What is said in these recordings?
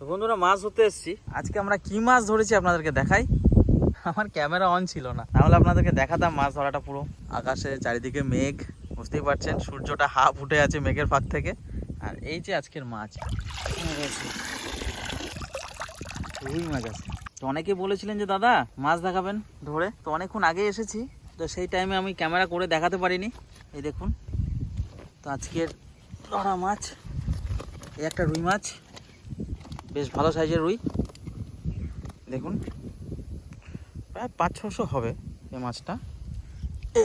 তো বন্ধুরা মাছ ধরতে এসেছি। আজকে আমরা কি মাছ ধরেছি আপনাদেরকে দেখাই। আমার ক্যামেরা অন ছিল না, তাহলে আপনাদেরকে দেখাতাম মাছ ধরাটা। পুরো আকাশে চারিদিকে মেঘ, বুঝতেই পারছেন সূর্যটা হাফ উঠে আছে মেঘের ফাঁক থেকে। আর এই যে আজকের মাছ, রুই মাছ আছে। তো অনেকে বলেছিলেন যে দাদা মাছ দেখাবেন ধরে, তো অনেকক্ষণ আগে এসেছি, তো সেই টাইমে আমি ক্যামেরা করে দেখাতে পারিনি। এই দেখুন, তো আজকের ধরা মাছ এই একটা রুই মাছ, বেশ ভালো সাইজের রুই। দেখুন প্রায় 500-600 হবে এই মাছটা। এই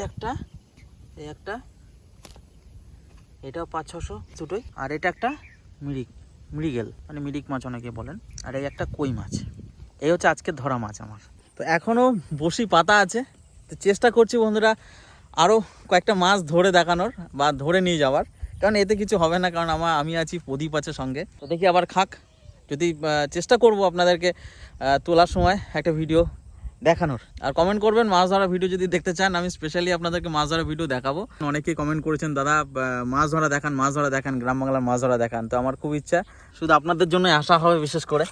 একটা এটাও 500-600 দুটোই। আর এটা একটা মৃগেল মানে মিরিক মাছ অনেকে বলেন। আর এই একটা কই মাছ। এই হচ্ছে আজকের ধরা মাছ আমার। তো এখনও বসি পাতা আছে, তো চেষ্টা করছি বন্ধুরা আরও কয়েকটা মাছ ধরে দেখানোর বা ধরে নিয়ে যাওয়ার, কারণ এতে কিছু হবে না, কারণ আমি আছি, প্রদীপ আছে সঙ্গে। তো দেখি আবার খাক, যদি চেষ্টা করব আপনাদেরকে তোলার সময় একটা ভিডিও দেখানোর। আর কমেন্ট করবেন মাছ ধরা ভিডিও যদি দেখতে চান, আমি স্পেশালি আপনাদেরকে মাছ ধরা ভিডিও দেখাবো। অনেকেই কমেন্ট করেছেন দাদা মাছ ধরা দেখান, গ্রাম বাংলার মাছ ধরা দেখান। তো আমার খুব ইচ্ছা, শুধু আপনাদের জন্যই আসা হবে বিশেষ করে।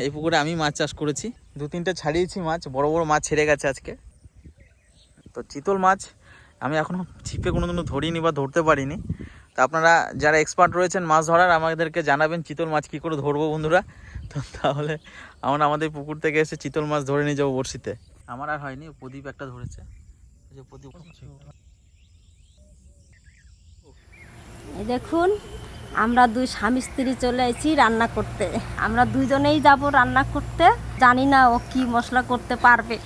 এই পুকুরে আমি মাছ চাষ করেছি, 2-3টে ছাড়িয়েছি মাছ, বড় বড় মাছ ছেড়ে গেছে আজকে। তো চিতল মাছ আমি এখনও ছিপে কোনোদিনও ধরিনি বা ধরতে পারিনি। তো আপনারা যারা এক্সপার্ট রয়েছেন মাছ ধরার, আমাদেরকে জানাবেন চিতল মাছ কী করে ধরবো বন্ধুরা। তো তাহলে আমরা আমাদের পুকুর থেকে এসে চিতল মাছ ধরে নিয়ে যাবো বড়শিতে। আমার আর হয়নি, প্রদীপ একটা ধরেছে। এই দেখুন, আমরা দুই স্বামী স্ত্রী চলে এসেছি রান্না করতে। আমরা দুইজনেই যাব রান্না করতে। জানি না ও কি মশলা করতে পারবে,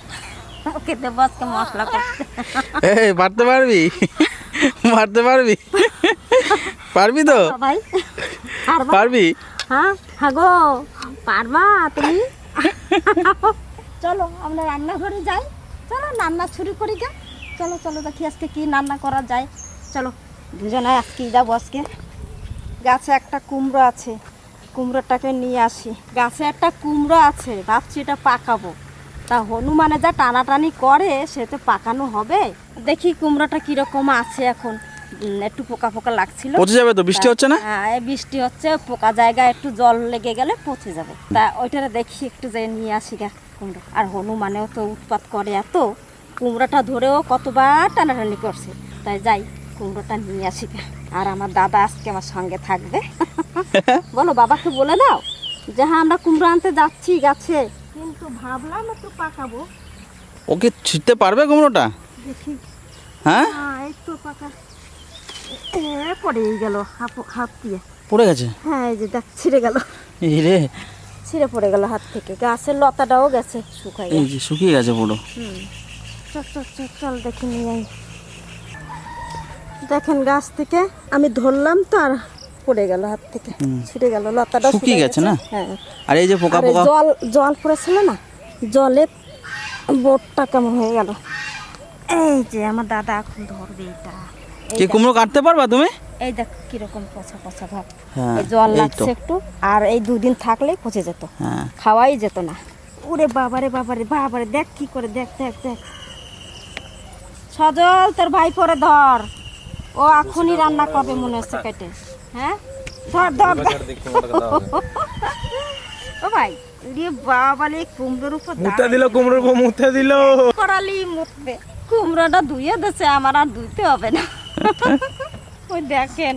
ওকে দেবো আজকে মশলা করতে। মারতে পারবি তো ভাই? পারবি? হ্যাঁ হ্যাঁ গো, পারবা তুমি? চলো আমরা রান্নাঘরে যাই, চলো রান্না শুরু করি গা। চলো চলো দেখি আজকে কি রান্না করা যায়। চলো দুজনে আজকে যাবো। আজকে গাছে একটা কুমড়ো আছে, কুমড়োটাকে নিয়ে আসি। গাছে একটা কুমড়ো আছে, ভাবছি এটা পাকাবো। তা হনুমানে যা টানাটানি করে সে তো পাকানো হবে। দেখি কুমড়োটা কীরকম আছে এখন। একটু পোকা পোকা লাগছিল, পচে যাবে তো, বৃষ্টি হচ্ছে না? হ্যাঁ বৃষ্টি হচ্ছে, পোকা জায়গায় একটু জল লেগে গেলে পচে যাবে। তা ওইটারে দেখি একটু যাই নিয়ে আসি গা কুমড়ো। আর হনুমানেও তো উৎপাত করে এত, কুমড়োটা ধরেও কতবার টানাটানি করছে। তাই যাই কুমড়োটা নিয়ে আসি গা। আর আমার দাদা আজকে আমার সঙ্গে থাকবে। বলো বাবাকে বলে দাও যে হ্যাঁ আমরা কুমড়ো আনতে যাচ্ছি গাছে, কিন্তু ভাবলাম একটু পাকাবো। ওকে ছিটতে পারবে কুমড়োটা? দেখি। হ্যাঁ এই তো পাকা পড়েই গেল, হাত দিয়ে পড়ে গেছে। হ্যাঁ এই যে দেখ ছিঁড়ে গেল, ছিঁড়ে পড়ে গেল হাত থেকে। গাছের লতাটাও গেছে শুকিয়ে গেছে পুরো। চল চল চল চল দেখে নিয়ে আই। দেখেন গাছ থেকে আমি ধরলাম তো আর পড়ে গেল হাত থেকে, ছিঁড়ে গেল, লতাটা শুকিয়ে গেছে না? হ্যাঁ। আর এই যে পোকা পোকা জল পড়েছিল না, জলে বোটটা কেমন হয়ে গেল। এই যে আমার দাদা এখন ধরবে এটা। কি কুমড়ো কাটতে পারবা তুমি? এই দেখ কিরকম পচা পচা ভাব, জল লাগছে একটু। আর এই 2 দিন থাকলেই পচে যেত, খাওয়াই যেত না। ওরে বাবারে বাবারে বাবারে, দেখ কি করে, দেখ দেখ দেখ। সজল তোর ভাই পরে ধর, ও এখনই রান্না করবে মনে হচ্ছে কেটে। হ্যাঁ ধর ধর ও ভাই, রে বাবালে কুমড়োর উপর মুতে দিল, কুমড়োর উপর মুতে দিল। করালি মুতবে, কুমড়োটা ধুয়ে দিচ্ছে, আমার আর ধুইতে হবে না। ওই দেখেন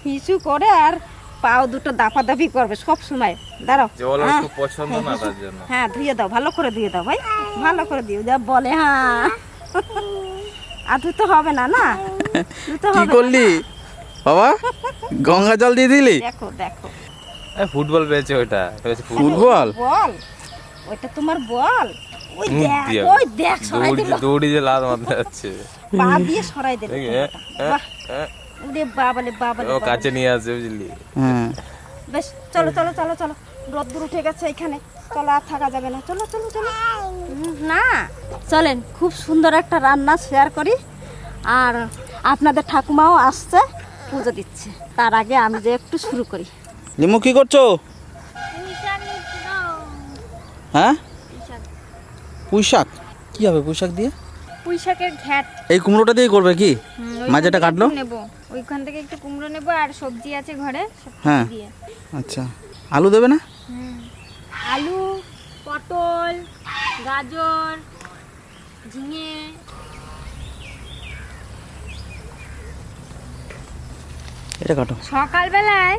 হিসু করে আর পাও দুটো দাপাদাপি করবে সব সময়। দাঁড়াও, খুব পছন্দ না তার জন্য। হ্যাঁ ধুয়ে দাও, ভালো করে ধুয়ে দাও ভাই, ভালো করে দিও যা বলে। হ্যাঁ আর ধুতে হবে না, না ধুতে হবে। কি করলি বাবা? গঙ্গা জল দিয়ে দিলি? দেখো দেখো, ফুটবল পেয়েছে, ওইটা ফুটবল বল, ওইটা তোমার বল। ওই দেখ, ওই দেখ সরাই দিল, দৌড়ি যে লাল মারতে যাচ্ছে, পা দিয়ে সরাই দিল। ওরে বাবালে বাবালে, ও কাছে নিয়ে আসে বুঝলি। হ্যাঁ বেশ চলো চলো চলো চলো, রোদ্দুর উঠে গেছে এখানে, চলো আর থাকা যাবে না, চলো চলো চলো। না চলেন, খুব সুন্দর একটা রান্না শেয়ার করি। আর আপনাদের ঠাকুমাও আসছে, পুজো দিচ্ছে। তার আগে আমি যে একটু শুরু করি। লিমু কি করছো? হ্যাঁ পুঁই শাক। কি হবে পুঁই শাক দিয়ে? পুঁই শাকের ঘ্যাট। এই কুমড়োটা দিয়ে করবে কি? মাঝেটা কাটলো, ওইখান থেকে একটু কুমড়ো নেব আর সবজি আছে ঘরে সব হ্যাঁ দিয়ে। আচ্ছা, আলু দেবে না? আলু, পটল, গাজর, ঝিঙে। এটা কাটো। সকালবেলায়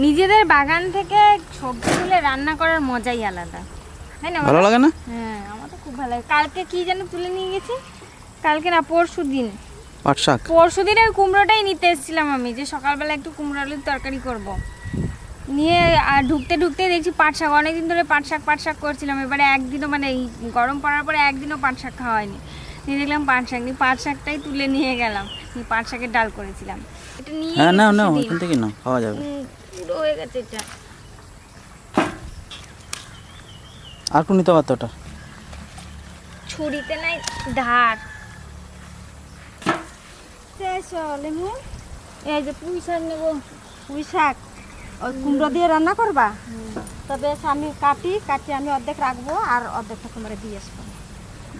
নিজেদের বাগান থেকে সবজি তুলে রান্না করার মজাই আলাদা, তাই না? ভালো লাগে না? হ্যাঁ, আমার তো খুব ভালো লাগে। কালকে কি যেন তুলে নিয়ে গেছি, কালকে না পরশুদিন, পাট শাক। পরশুদিন ওই কুমড়োটাই নিতে এসেছিলাম আমি, যে সকালবেলা একটু কুমড়ো আলুর তরকারি করব। নিয়ে আর ঢুকতে ঢুকতে দেখছি পাট শাক, অনেকদিন ধরে পাট শাক করছিলাম, এবারে একদিনও মানে এই গরম পড়ার পরে একদিনও পাট শাক খাওয়া হয়নি। নিয়ে দেখলাম পাট শাক, নিয়ে পাট শাকটাই তুলে নিয়ে গেলাম, নিয়ে পাট শাকের ডাল করেছিলাম। এটা নিয়ে হ্যাঁ নাও গেছি নাও, সেদিন। ওইখান থেকে নাও, খাওয়া যাবে। পুরো হয়ে গেছে এটা। আর কোন নিতে পারতো ওটা? ছুরিতে নাই ধার। লেমু এই যে পুঁই শাক নেবো। পুঁই শাক ওই কুমড়ো দিয়ে রান্না করবা? তবে আমি কাটি আমি অর্ধেক রাখবো আর অর্ধেকটা তোমরা দিয়ে আসবো।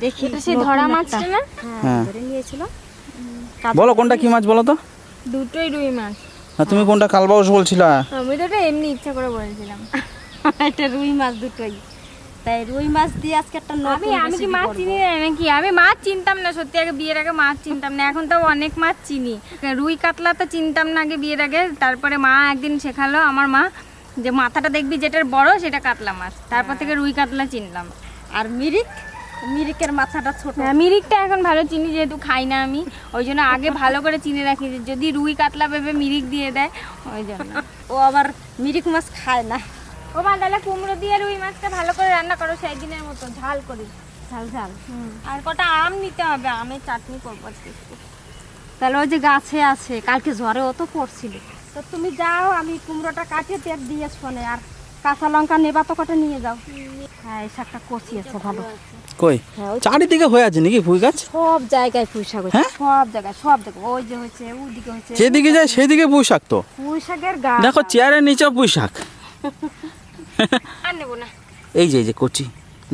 দেখি এটা সেই ধরা মাছটা না? হ্যাঁ, ধরে নিয়েছিল। বলো কোনটা কি মাছ বলো তো? দুটোই রুই মাছ। না তুমি কোনটা কালবাউস বলছিলা? আমি তো এটা এমনি ইচ্ছা করে বলেছিলাম। এটা রুই মাছ দুটোই, তাই রুই মাছ দিয়ে আজকে একটা আমি কি মাছ চিনি না নাকি? আমি মাছ চিনতাম না সত্যি, আগে বিয়ের আগে মাছ চিনতাম না, এখন তো অনেক মাছ চিনি। রুই কাতলা তো চিনতাম না আগে বিয়ের আগে, তারপরে মা একদিন শেখালো আমার মা যে মাথাটা দেখবি যেটার বড় সেটা কাতলা মাছ, তারপর থেকে রুই কাতলা চিনলাম। আর মিরিকের মাথাটা ছোট। হ্যাঁ, মিরিকটা এখন ভালো চিনি, যেহেতু খাই না আমি, ওই জন্য আগে ভালো করে চিনে রাখি যে যদি রুই কাতলা ভেবে মিরিক দিয়ে দেয়, ওই জন্য। ও আবার মিরিক মাছ খায় না। ও মা, তাহলে কুমড়ো দিয়ে রুই মাছটা ভালো করে রান্না করো সেই দিনের মতো, ঝাল করি। ঝাল আর কটা আম নিতে হবে, আমের চাটনি করবো আজকে একটু। তাহলে ওই যে গাছে আছে, কালকে ঝড়ে অত পড়ছিল। তো তুমি যাও, আমি কুমড়োটা কাটিয়ে তেল দিয়ে শোনে, আর কাঁচা লঙ্কা নেবা তো কটা নিয়ে যাও। হ্যাঁ, এই শাকটা কচি আছে ভালো। কই চারিদিকে হয়ে আছে নাকি ফুল গাছ? সব জায়গায় পুঁই শাক হয়েছে, হ্যাঁ? সব জায়গায় ওই যে হয়েছে, ওইদিকে হয়েছে। যেদিকে যায় সেদিকে পুঁই শাক। তো পুঁই শাকের গাছ দেখো চেয়ারের নিচেও পুঁই শাক। আর নেবো না। এই যে কচি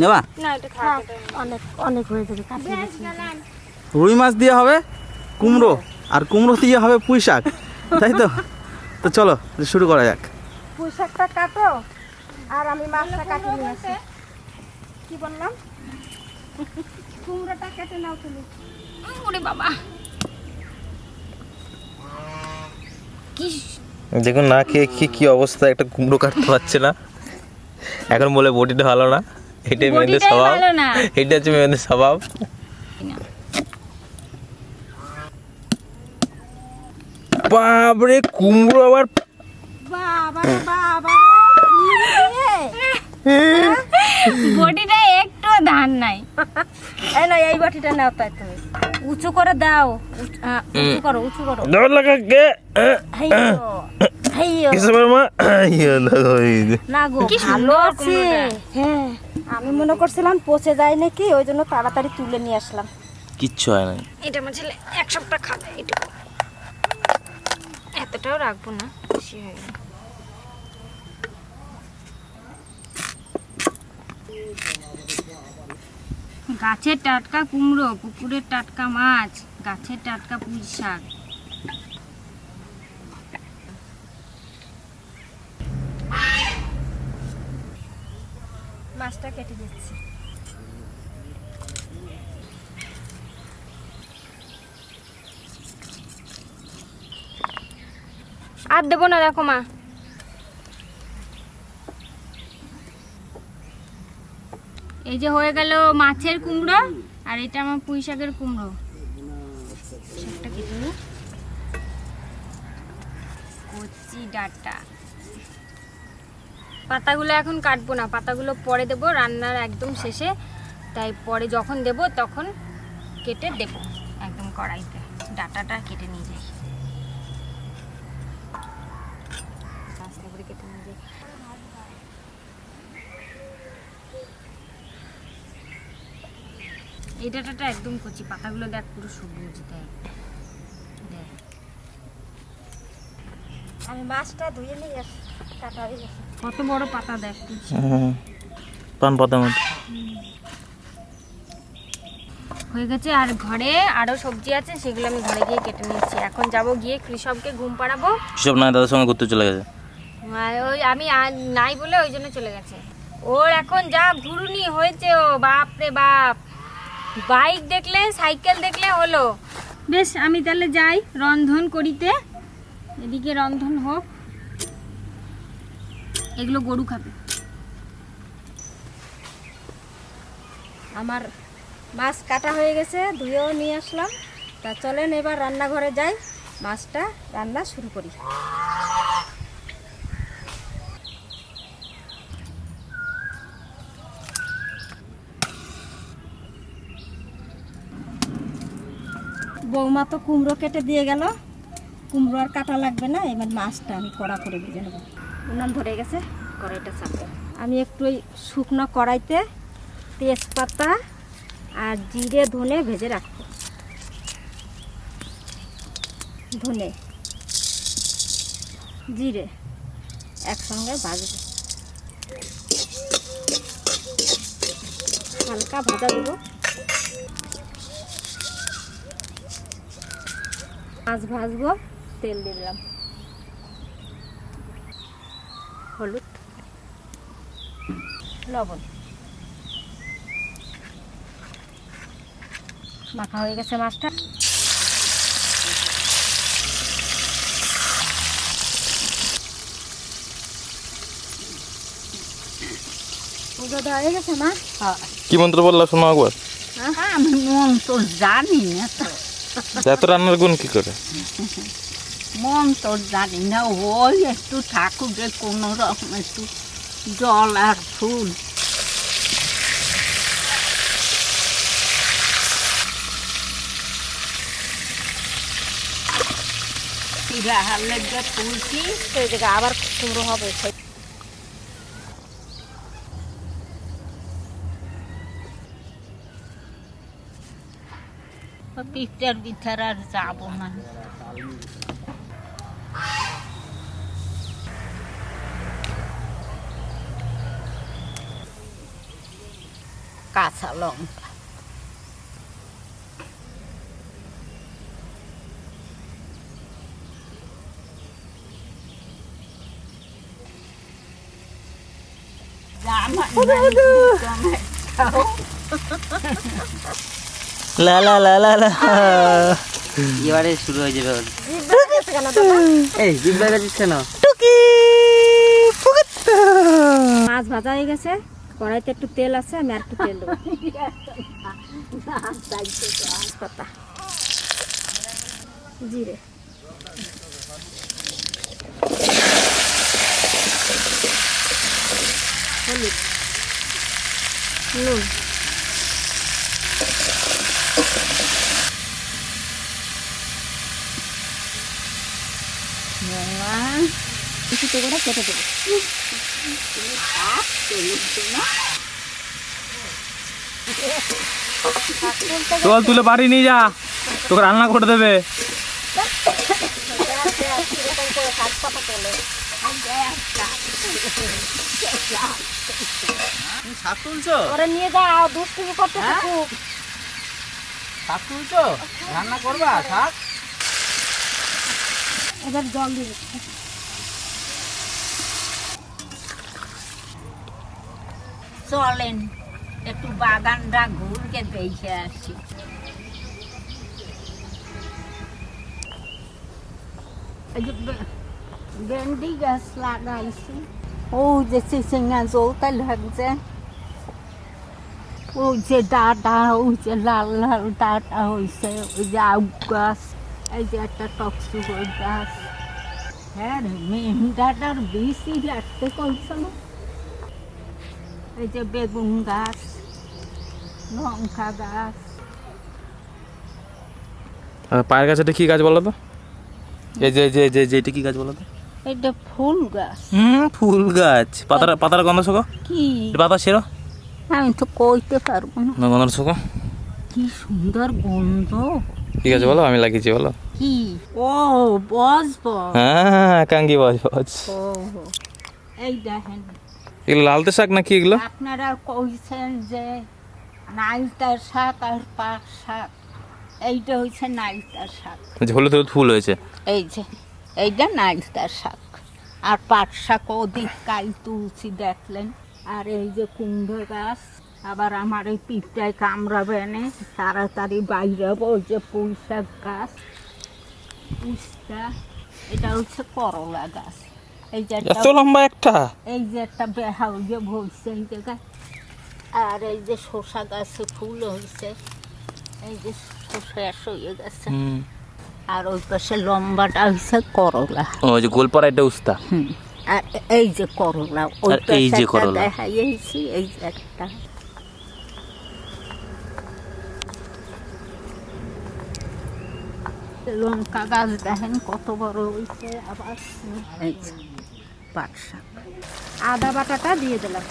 নেবা? না, এটা থাক। অনেক অনেক হয়ে যাবে, কাটিয়ে ব্যাস দিচ্ছি। গেলাম। রুই মাছ দিয়ে হবে কুমড়ো, আর কুমড়ো দিয়ে হবে পুঁই শাক, তাই তো? তো চলো শুরু করা যাক। পুঁই শাকটা কাটো আর আমি মাছটা কাটিয়ে নিয়ে আসি। কি বললাম? কুমড়োটা কেটে নাও তুমি। ওরে বাবা, কি দেখুন না খেয়ে কি অবস্থা, একটা কুমড়ো কাটতে পারছে না। এখন বলে বডিটা ভালো না, এটাই মেয়েদের বডিটাই স্বভাব, ভালো না। এটা হচ্ছে মেয়েদের স্বভাব। বাবরে কুমড়ো আবার বাবা রে বাবা বডিটা একটু ধান নাই। এই না, এই বাটিটা নাও, তাই তুমি উঁচু করে দাও। উঁচু করো ডর লাগা কে হাইয়ো হাইয়ো কিসে মামা ইয়া লাগা না গো, কি ভালো সুন্দর আছে। কুমড়োটা। হ্যাঁ, আমি মনে করছিলাম পচে যায় নাকি, ওই জন্য তাড়াতাড়ি তুলে নিয়ে আসলাম। কিচ্ছু হয় না। এটা আমার ছেলে এক সপ্তাহ খাবে, এটুকু। এতটাও রাখবো না, বেশি হয়ে গেল। গাছের টাটকা কুমড়ো, পুকুরের টাটকা মাছ, গাছের টাটকা পুঁই শাক। মাছটা কেটে দিচ্ছি। আর দেবো না, দেখো মা। এই যে হয়ে গেল মাছের কুমড়ো, আর এটা আমার পুঁই শাকের কুমড়ো। শাকটা কেটে নিই। কচি ডাঁটা, পাতাগুলো এখন কাটবো না, পাতাগুলো পরে দেবো রান্নার একদম শেষে, তাই পরে যখন দেবো তখন কেটে দেবো একদম কড়াইতে। ডাঁটাটা কেটে নিয়ে যাই, আস্তে করে কেটে নিয়ে যাই। এই ডাঁটাটা একদম কচি, পাতাগুলো দেখ পুরো সবুজ। দেখ, আমি মাছটা ধুয়ে নিয়ে আসি, কাটা হয়ে গেছে। কত বড় পাতা দেখ তুই। পান পাতার মতো। হয়ে গেছে। আর ঘরে আরও সবজি আছে, সেগুলো আমি ঘরে গিয়ে কেটে নিচ্ছি। এখন যাব গিয়ে কৃষককে ঘুম পাড়াবো। কৃষক না দাদার সঙ্গে ঘুরতে চলে গেছে। আর ওই আমি নাই বলে ওই জন্য চলে গেছে। ওর এখন যা ঘুরুনি হয়েছে, ও বাপ রে বাপ, বাইক দেখলে সাইকেল দেখলে হলো। বেশ, আমি তাহলে যাই রন্ধন করিতে। এদিকে রন্ধন হোক, এগুলো গরু খাবে। আমার মাছ কাটা হয়ে গেছে, ধুয়েও নিয়ে আসলাম। তা চলেন এবার রান্নাঘরে যাই, মাছটা রান্না শুরু করি। বৌমা তো কুমড়ো কেটে দিয়ে গেল, কুমড়ো আর কাটা লাগবে না। এবার মাছটা আমি কড়া করে ভেজে নেব। উনান ধরে গেছে, কড়াইটা চাপবো। আমি একটু ওই শুকনো কড়াইতে তেজপাতা আর জিরে ধনে ভেজে রাখবো। ধনে জিরে একসঙ্গে ভাজবো, হালকা ভাজা দেবো। মাছ ভাজবো, তেল দিলাম, হলুদ লবণ, মাখা হয়ে গেছে মাছটা। পুজো দেওয়া হয়ে গেছে মা? কি মন্ত্র বললা শোনো একবার। আমি মন তো জানি না তো, এত রান্নার গুণ কি করে? মন তো জানি না, ওই একটু ঠাকুরের কোনো রকম একটু জল আর ফুল। তুলছি সেই জায়গায় আবার কুমড়ো হবে। পিকচার বিচার আর যাবো না। কাঁচা লঙ্কা, লা লা লা লা লা, এবারে শুরু হয়ে যাবে। এই জিব্বা গেছিস কেন? মাছ ভাজা হয়ে গেছে, কড়াইতে একটু তেল আছে, আমি আর একটু তেল দেবো। পাতা জিরে হলুদ নুন কিছু তো করে কেটে দেবো। চল তুলে বাড়ি নিয়ে যা, তোকে রান্না করে দেবে। শাক তুলছো? ওরা নিয়ে যাও, দুষ্টুমি করতে থাকুক। শাক তুলছো? রান্না করবা শাক? এবার জল দিয়ে চলেন একটু বাগানটা ঘুরকে দেখে আসি। ভেন্ডি গাছ লাগাইছি, ওই যে চিচিঙ্গা জলটা লাগছে, ওই যে ডাটা, ওই যে লাল লাল ডাটা হয়েছে, ওই যে আউ গাছ, এই যে একটা টকসুগর গাছ। হ্যাঁ রে, মেন ডাটার বেশি লাগতে কইছে না। এই যে বেগুন গাছ, লঙ্কা গাছ। পায়ের গাছ এটা কি গাছ বলো তো? এই যে যে যে যেটা কি গাছ বলো তো? এটা ফুল গাছ। ফুল গাছ। পাতার গন্ধ শোকো কি পাতা সেরো? আমি তো কইতে পারবো না। গন্ধ শোকো, কি সুন্দর গন্ধ। কি গাছ বলো? আমি লাগিয়েছি বলো। কি? ও বস বস। হ্যাঁ, কাঙ্গি বজ বজ। ও এই দেখেন, এগুলো লালতে শাক নাকি এগুলো? আপনারা কইছেন যে নাইলতার শাক আর পাট শাক, এইটা হচ্ছে নাইলতার শাক। হলুদ হলুদ ফুল হয়েছে। এই যে এইটা নাইলতার শাক, আর পাট শাক অধিক কাল তুলছি দেখলেন। আর এই যে কুমড়ো গাছ, আবার আমার এই পিঠটায় কামড়াবে না, তাড়াতাড়ি বাইরে। ওই যে পুঁই শাক গাছ, পুঁইটা, এটা হচ্ছে করলা গাছ। এই যে এত লম্বা একটা, এই যে একটা বেহা ওই যে ভরছে এই জায়গায়। আর এই যে শসা গাছে ফুল হয়েছে, এই যে শসা হয়ে গেছে। আর ওই পাশে লম্বাটা হয়েছে করলা। ওই যে গোলপাড়া, এটা উস্তা। আর এই যে করলা, ওই আর এই যে পাশে করলা। দেখাইছি, এই যে একটা। লঙ্কা গাছ দেখেন কত বড় হয়েছে। আবার এই যে পাট শাক। আদা বাটাটা দিয়ে দিলাম।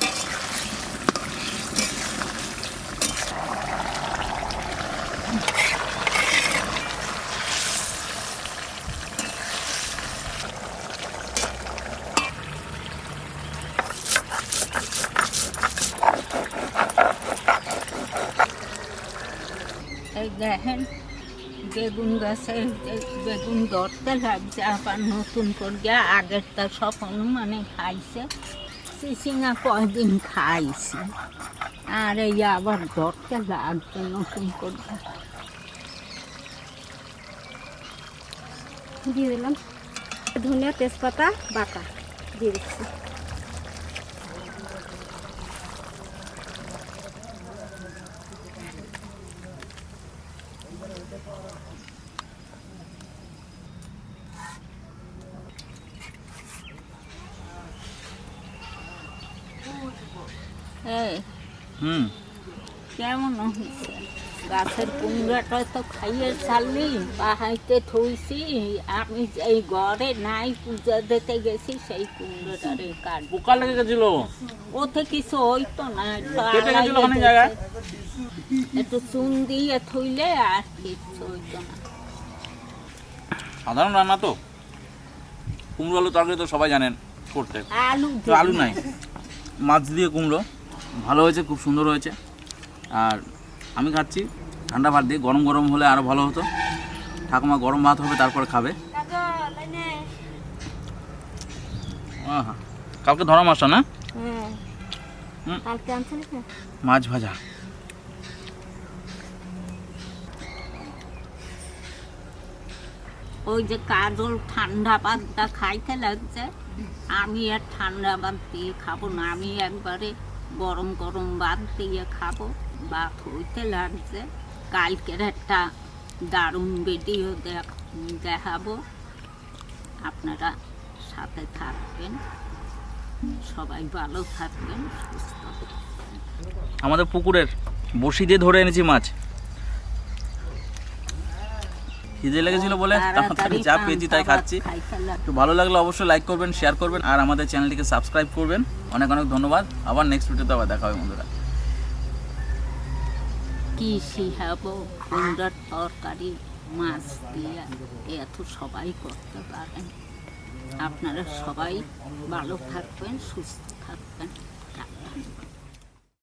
এই দেখেন বেগুন গাছে বেগুন ধরতে লাগছে, আবার নতুন করে। আগেরটা সব মানে খাইছে, চিচিঙা কয়দিন খাইছি, আর এই আবার ধরতে লাগছে নতুন করে। দিয়ে দিলাম ধনিয়া, তেজপাতা বাটা দিয়ে দিচ্ছি। এই কেমন হয়েছে? গাছের কুমড়াটা তো খাইয়ে ছাড়লি, পাহাইতে থইছি। আমি এই ঘরে নাই, পূজা দিতে গেছি, সেই কুমড়োটারে কাট। পোকা লেগে গেছিল, ওতে কিছু হইতো না, কেটে গেছিল অনেক জায়গায়। একটু চুন দিয়ে থইলে আর কিচ্ছু হইতো না। সাধারণ রান্না তো, কুমড়ো আলু তরকারি তো সবাই জানেন করতে। আলু তো আলু নাই, মাছ দিয়ে কুমড়ো ভালো হয়েছে, খুব সুন্দর হয়েছে। আর আমি খাচ্ছি ঠান্ডা ভাত দিয়ে, গরম গরম হলে আরও ভালো হতো। ঠাকুমা গরম ভাত হবে তারপরে খাবে। আহা, কালকে ধরা মাছটা না, কালকে আনছিলি না? মাছ ভাজা। ওই যে কাজল ঠান্ডা ভাতটা খাইতে লাগছে, আমি আর ঠান্ডা ভাত দিয়ে খাবো না, আমি একবারে গরম গরম ভাত দিয়ে খাবো। ভাত হইতে লাগছে। কালকের একটা দারুণ ভিডিও দেখাবো, আপনারা সাথে থাকবেন। সবাই ভালো থাকবেন, সুস্থ থাকবেন। আমাদের পুকুরের বসি দিয়ে ধরে এনেছি মাছ। খিদে লেগেছিল বলে তাড়াতাড়ি যা পেয়েছি তাই খাচ্ছি। তো ভালো লাগলে অবশ্যই লাইক করবেন, শেয়ার করবেন, আর আমাদের চ্যানেলটিকে সাবস্ক্রাইব করবেন। অনেক অনেক ধন্যবাদ। আবার নেক্সট ভিডিওতে আবার দেখা হবে বন্ধুরা। কি শিখাবো? কুমড়ার তরকারি মাছ দিয়ে, এত সবাই করতে পারেন। আপনারা সবাই ভালো থাকবেন, সুস্থ থাকবেন।